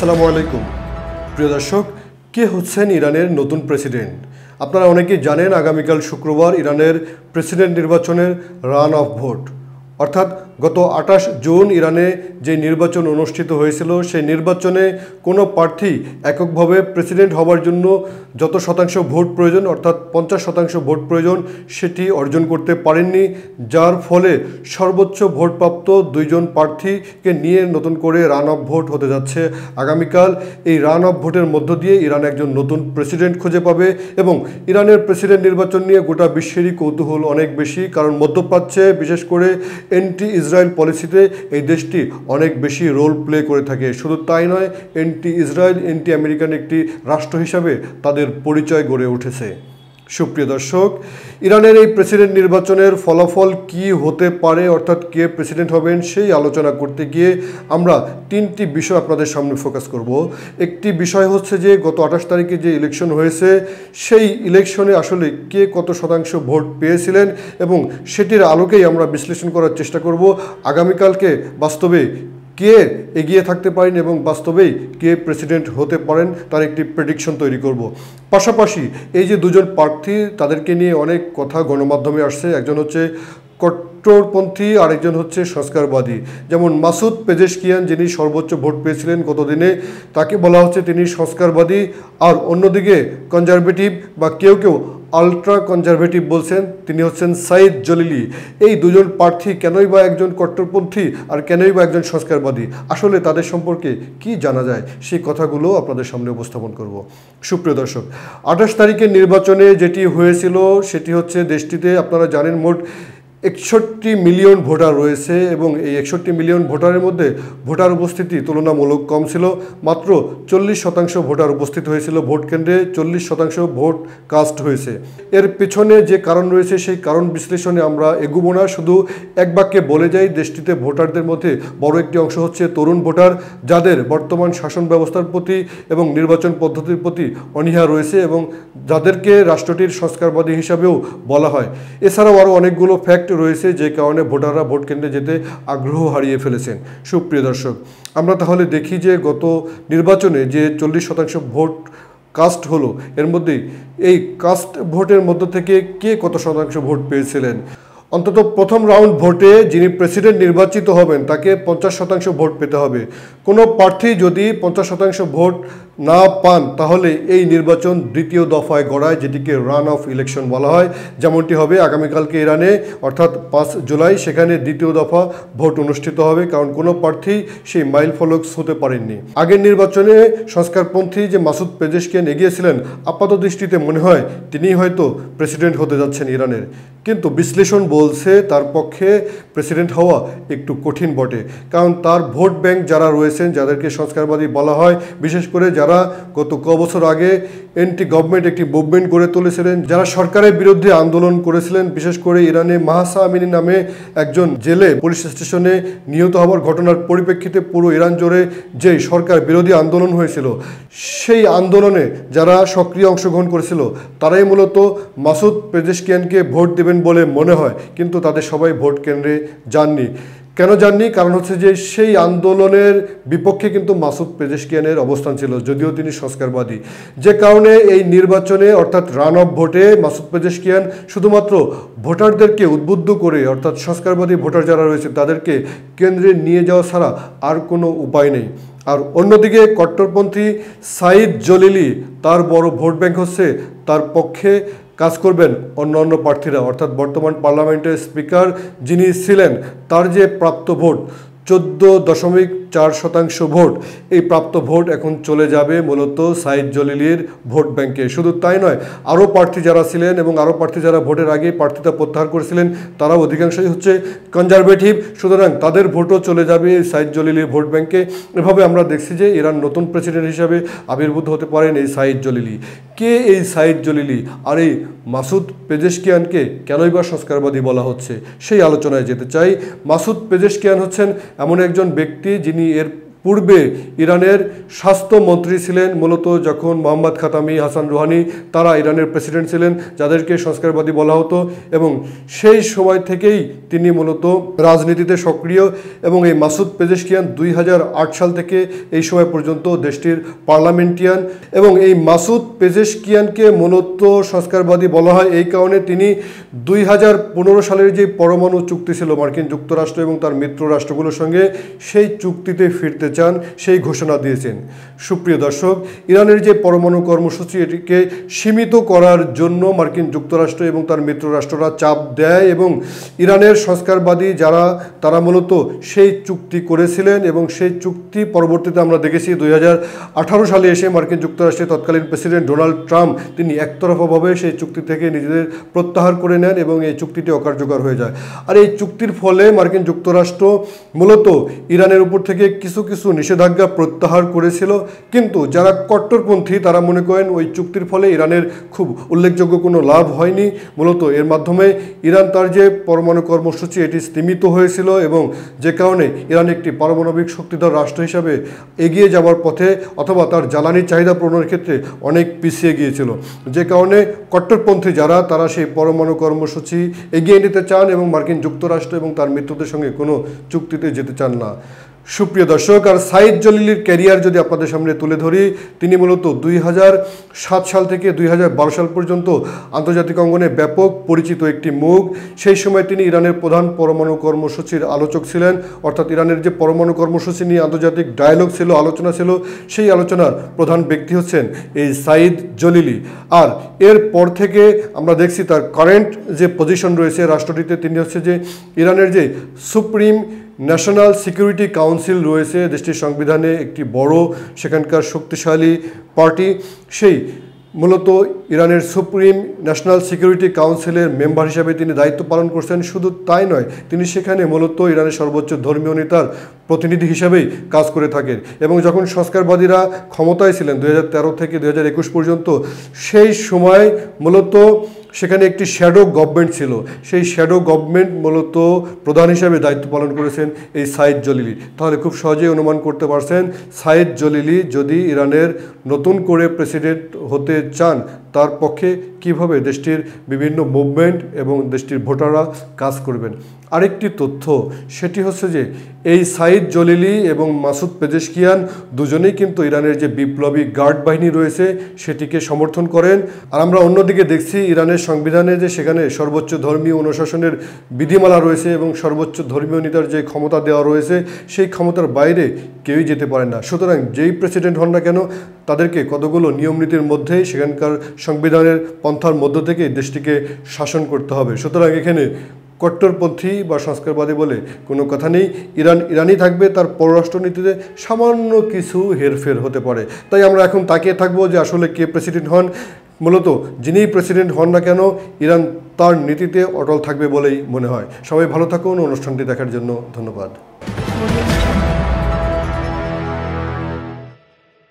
আসসালামু আলাইকুম প্রিয় দর্শক, কে হচ্ছেন ইরানের নতুন প্রেসিডেন্ট? আপনারা অনেকেই জানেন আগামীকাল শুক্রবার ইরানের প্রেসিডেন্ট নির্বাচনের রান অফ ভোট, অর্থাৎ গত 28 জুন ইরানে যে নির্বাচন অনুষ্ঠিত হয়েছিল সেই নির্বাচনে কোনো প্রার্থী এককভাবে প্রেসিডেন্ট হওয়ার জন্য যত শতাংশ ভোট প্রয়োজন অর্থাৎ 50% ভোট প্রয়োজন সেটি অর্জন করতে পারেননি, যার ফলে সর্বোচ্চ ভোটপ্রাপ্ত দুইজন প্রার্থীকে নিয়ে নতুন করে রান অফ ভোট হতে যাচ্ছে আগামীকাল। এই রান অফ ভোটের মধ্য দিয়ে ইরান একজন নতুন প্রেসিডেন্ট খুঁজে পাবে এবং ইরানের প্রেসিডেন্ট নির্বাচন নিয়ে গোটা বিশ্বেরই কৌতূহল অনেক বেশি, কারণ মধ্যপ্রাচ্যে বিশেষ করে এন্টি ইসরায়েল পলিসিতে এই দেশটি অনেক বেশি রোল প্লে করে থাকে। শুধু তাই নয়, এন্টি ইসরায়েল এন্টি আমেরিকান একটি রাষ্ট্র হিসাবে তাদের পরিচয় গড়ে উঠেছে। সুপ্রিয় দর্শক, ইরানের এই প্রেসিডেন্ট নির্বাচনের ফলাফল কি হতে পারে, অর্থাৎ কে প্রেসিডেন্ট হবেন সেই আলোচনা করতে গিয়ে আমরা তিনটি বিষয় আপনাদের সামনে ফোকাস করব। একটি বিষয় হচ্ছে যে গত 28 তারিখে যে ইলেকশন হয়েছে সেই ইলেকশনে আসলে কে কত শতাংশ ভোট পেয়েছিলেন এবং সেটির আলোকেই আমরা বিশ্লেষণ করার চেষ্টা করব আগামীকালকে বাস্তবে কে এগিয়ে থাকতে পারেন এবং বাস্তবেই কে প্রেসিডেন্ট হতে পারেন তার একটি প্রেডিকশন তৈরি করব। পাশাপাশি এই যে দুজন প্রার্থী তাদেরকে নিয়ে অনেক কথা গণমাধ্যমে আসছে, একজন হচ্ছে কট্টরপন্থী আরেকজন হচ্ছে সংস্কারবাদী। যেমন মাসুদ পেজেশকিয়ান যিনি সর্বোচ্চ ভোট পেয়েছিলেন গত দিনে, তাকে বলা হচ্ছে তিনি সংস্কারবাদী, আর অন্যদিকে কনজারভেটিভ বা কেউ কেউ আলট্রা কনজারভেটিভ বলছেন, তিনি হচ্ছেন সাইদ জলিলি। এই দুজন প্রার্থী কেনই বা একজন কট্টরপন্থী আর কেনই বা একজন সংস্কারবাদী, আসলে তাদের সম্পর্কে কি জানা যায় সেই কথাগুলো আপনাদের সামনে উপস্থাপন করব। সুপ্রিয় দর্শক, 28 তারিখের নির্বাচনে যেটি হয়েছিল সেটি হচ্ছে দেশটিতে আপনারা জানেন মোট 61 মিলিয়ন ভোটার রয়েছে এবং এই 61 মিলিয়ন ভোটারের মধ্যে ভোটার উপস্থিতি তুলনামূলক কম ছিল। মাত্র 40% ভোটার উপস্থিত হয়েছিল ভোট কেন্দ্রে, 40% ভোট কাস্ট হয়েছে। এর পেছনে যে কারণ রয়েছে সেই কারণ বিশ্লেষণে আমরা এগুবো না, শুধু এক বাক্যে বলে যাই দেশটিতে ভোটারদের মধ্যে বড় একটি অংশ হচ্ছে তরুণ ভোটার, যাদের বর্তমান শাসন ব্যবস্থার প্রতি এবং নির্বাচন পদ্ধতির প্রতি অনীহা রয়েছে এবং যাদেরকে রাষ্ট্রটির সংস্কারবাদী হিসাবেও বলা হয়। এছাড়াও আরও অনেকগুলো ফ্যাক্ট রয়েছে যে কারণে ভোটাররা ভোট কেন্দ্রে যেতে আগ্রহ হারিয়ে ফেলেছেন। সুপ্রিয় দর্শক, আমরা তাহলে দেখি যে গত নির্বাচনে যে 40% ভোট কাস্ট হলো, এর মধ্যে এই কাস্ট ভোটের মধ্য থেকে কে কত শতাংশ ভোট পেয়েছিলেন। অন্তত প্রথম রাউন্ড ভোটে যিনি প্রেসিডেন্ট নির্বাচিত হবেন তাকে 50% ভোট পেতে হবে। কোনো প্রার্থী যদি 50% ভোট না পান তাহলে এই নির্বাচন দ্বিতীয় দফায় গড়ায়, যেটিকে রান অফ ইলেকশন বলা হয়। যেমনটি হবে আগামীকালকে ইরানে অর্থাৎ 5 জুলাই, সেখানে দ্বিতীয় দফা ভোট অনুষ্ঠিত হবে, কারণ কোনো প্রার্থী সেই মাইল ফলক হতে পারেননি। আগের নির্বাচনে সংস্কারপন্থী যে মাসুদ পেজেশকিয়ান এগিয়েছিলেন, আপাত দৃষ্টিতে মনে হয় তিনিই হয়তো প্রেসিডেন্ট হতে যাচ্ছেন ইরানের, কিন্তু বিশ্লেষণ বলছে তার পক্ষে প্রেসিডেন্ট হওয়া একটু কঠিন বটে, কারণ তার ভোট ব্যাংক যারা রয়েছেন, যাদেরকে সংস্কারবাদী বলা হয়, বিশেষ করে যারা গত বছর আগে এন্টি গভর্নমেন্ট একটি মুভমেন্ট গড়ে তুলেছিলেন, যারা সরকারের বিরুদ্ধে আন্দোলন করেছিলেন, বিশেষ করে ইরানে মাহসা আমিনী নামে একজন জেলে পুলিশ স্টেশনে নিহত হওয়ার ঘটনার পরিপ্রেক্ষিতে পুরো ইরান জুড়ে যে সরকার বিরোধী আন্দোলন হয়েছিল, সেই আন্দোলনে যারা সক্রিয় অংশগ্রহণ করেছিল তারাই মূলত মাসুদ পেজেশকিয়ানকে ভোট দেবেন বলে মনে হয়, কিন্তু তাদের সবাই ভোট কেন্দ্রে যাননি। কেন যাননি? কারণ হচ্ছে যে সেই আন্দোলনের বিপক্ষে কিন্তু মাসুদ পেজেশকিয়ানের অবস্থান ছিল, যদিও তিনি সংস্কারবাদী। যে কারণে এই নির্বাচনে অর্থাৎ রান অফ ভোটে মাসুদ পেজেশকিয়ান শুধুমাত্র ভোটারদেরকে উদ্বুদ্ধ করে, অর্থাৎ সংস্কারবাদী ভোটার যারা রয়েছে তাদেরকে কেন্দ্রে নিয়ে যাওয়া ছাড়া আর কোনো উপায় নেই। আর অন্যদিকে কট্টরপন্থী সাইদ জলিলি, তার বড় ভোট ব্যাংক হচ্ছে তার পক্ষে কাজ করবেন অন্য প্রার্থীরা, অর্থাৎ বর্তমান পার্লামেন্টের স্পিকার যিনি ছিলেন তার যে প্রাপ্ত ভোট 14.4% ভোট, এই প্রাপ্ত ভোট এখন চলে যাবে মূলত সাইদ জলিলির ভোট ব্যাংকে। শুধু তাই নয়, আরও প্রার্থী যারা ছিলেন এবং আরও প্রার্থী যারা ভোটের আগে প্রার্থিতা প্রত্যাহার করেছিলেন তারা অধিকাংশই হচ্ছে কনজারভেটিভ, সুতরাং তাদের ভোটও চলে যাবে সাইদ জলিলির ভোট ব্যাংকে। এভাবে আমরা দেখছি যে ইরান নতুন প্রেসিডেন্ট হিসাবে আবির্ভূত হতে পারেন এই সাইদ জলিলি। কে এই সাইদ জলিলি আর এই মাসুদ পেজেশকিয়ানকে কেনই বা সংস্কারবাদী বলা হচ্ছে সেই আলোচনায় যেতে চাই। মাসুদ পেজেশকিয়ান হচ্ছেন এমন একজন ব্যক্তি যিনি এর পূর্বে ইরানের স্বাস্থ্যমন্ত্রী ছিলেন মূলত যখন মোহাম্মদ খাতামি, হাসান রুহানি তারা ইরানের প্রেসিডেন্ট ছিলেন, যাদেরকে সংস্কারবাদী বলা হতো, এবং সেই সময় থেকেই তিনি মূলত রাজনীতিতে সক্রিয়। এবং এই মাসুদ পেজেশকিয়ান 2008 সাল থেকে এই সময় পর্যন্ত দেশটির পার্লামেন্টিয়ান। এবং এই মাসুদ পেজেশকিয়ানকে মূলত সংস্কারবাদী বলা হয় এই কারণে তিনি 2015 সালের যে পরমাণু চুক্তি ছিল মার্কিন যুক্তরাষ্ট্র এবং তার মিত্র রাষ্ট্রগুলোর সঙ্গে, সেই চুক্তিতে ফিরতে চান, সেই ঘোষণা দিয়েছেন। সুপ্রিয় দর্শক, ইরানের যে পরমাণু কর্মসূচি এটিকে সীমিত করার জন্য মার্কিন যুক্তরাষ্ট্র এবং তার মিত্র রাষ্ট্ররা চাপ দেয়, এবং ইরানের সংস্কারবাদী যারা তারা মূলত সেই চুক্তি করেছিলেন। এবং সেই চুক্তি পরবর্তীতে আমরা দেখেছি 2018 সালে এসে মার্কিন যুক্তরাষ্ট্রের তৎকালীন প্রেসিডেন্ট ডোনাল্ড ট্রাম্প তিনি একতরফাভাবে সেই চুক্তি থেকে নিজেদের প্রত্যাহার করে নেন এবং এই চুক্তিটি অকার্যকর হয়ে যায়। আর এই চুক্তির ফলে মার্কিন যুক্তরাষ্ট্র মূলত ইরানের উপর থেকে কিছু কিছু নিষেধাজ্ঞা প্রত্যাহার করেছিল, কিন্তু যারা কট্টরপন্থী তারা মনে করেন ওই চুক্তির ফলে ইরানের খুব উল্লেখযোগ্য কোনো লাভ হয়নি। মূলত এর মাধ্যমে ইরান তার যে পরমাণু কর্মসূচি এটি স্তীমিত হয়েছিল, এবং যে কারণে ইরান একটি পারমাণবিক শক্তিধর রাষ্ট্র হিসাবে এগিয়ে যাওয়ার পথে অথবা তার জ্বালানি চাহিদা পূরণের ক্ষেত্রে অনেক পিছিয়ে গিয়েছিল। যে কারণে কট্টরপন্থী যারা তারা সেই পরমাণু কর্মসূচি এগিয়ে নিতে চান এবং মার্কিন যুক্তরাষ্ট্র এবং তার মিত্রদের সঙ্গে কোনো চুক্তিতে যেতে চান না। সুপ্রিয় দর্শক, আর সাইদ জলিলির ক্যারিয়ার যদি আপনাদের সামনে তুলে ধরি, তিনি মূলত 2007 সাল থেকে 2012 সাল পর্যন্ত আন্তর্জাতিক অঙ্গনে ব্যাপক পরিচিত একটি মুখ। সেই সময় তিনি ইরানের প্রধান পরমাণু কর্মসূচির আলোচক ছিলেন, অর্থাৎ ইরানের যে পরমাণু কর্মসূচি নিয়ে আন্তর্জাতিক ডায়ালগ ছিল, আলোচনা ছিল, সেই আলোচনার প্রধান ব্যক্তি হচ্ছেন এই সাইদ জলিলি। আর এরপর থেকে আমরা দেখছি তার কারেন্ট যে পজিশন রয়েছে রাষ্ট্রটিতে, তিনি হচ্ছে যে ইরানের যে সুপ্রিম ন্যাশনাল সিকিউরিটি কাউন্সিল রয়েছে, দেশটির সংবিধানে একটি বড় সেখানকার শক্তিশালী পার্টি, সেই মূলত ইরানের সুপ্রিম ন্যাশনাল সিকিউরিটি কাউন্সিলের মেম্বার হিসাবে তিনি দায়িত্ব পালন করছেন। শুধু তাই নয়, তিনি সেখানে মূলত ইরানের সর্বোচ্চ ধর্মীয় নেতার প্রতিনিধি হিসাবেই কাজ করে থাকেন। এবং যখন সংস্কারবাদীরা ক্ষমতায় ছিলেন 2013 থেকে 2021 পর্যন্ত, সেই সময় মূলত সেখানে একটি শ্যাডো গভর্নমেন্ট ছিল, সেই শ্যাডো গভর্নমেন্ট মূলত প্রধান হিসাবে দায়িত্ব পালন করেছেন এই সাইদ জলিলি। তাহলে খুব সহজেই অনুমান করতে পারছেন সাইদ জলিলি যদি ইরানের নতুন করে প্রেসিডেন্ট হতে চান, তার পক্ষে কিভাবে দেশটির বিভিন্ন মুভমেন্ট এবং দেশটির ভোটাররা কাজ করবেন। আরেকটি তথ্য সেটি হচ্ছে যে এই সাইদ জলিলি এবং মাসুদ পেজেশকিয়ান দুজনেই কিন্তু ইরানের যে বিপ্লবী গার্ড বাহিনী রয়েছে সেটিকে সমর্থন করেন। আর আমরা অন্যদিকে দেখছি ইরানের সংবিধানে যে সেখানে সর্বোচ্চ ধর্মীয় অনুশাসনের বিধিমালা রয়েছে এবং সর্বোচ্চ ধর্মীয় নেতার যে ক্ষমতা দেওয়া রয়েছে সেই ক্ষমতার বাইরে কেউই যেতে পারে না। সুতরাং যেই প্রেসিডেন্ট হন না কেন তাদেরকে কতগুলো নিয়মনীতির মধ্যেই সেখানকার সংবিধানের পন্থার মধ্য থেকে দেশটিকে শাসন করতে হবে। সুতরাং এখানে কট্টরপন্থী বা সংস্কারবাদী বলে কোনো কথা নেই। ইরানই থাকবে, তার পররাষ্ট্রনীতিতে সামান্য কিছু হেরফের হতে পারে। তাই আমরা এখন তাকিয়ে থাকবো যে আসলে কে প্রেসিডেন্ট হন। মূলত যিনিই প্রেসিডেন্ট হন না কেন ইরান তার নীতিতে অটল থাকবে বলেই মনে হয়। সবাই ভালো থাকুন। অনুষ্ঠানটি দেখার জন্য ধন্যবাদ।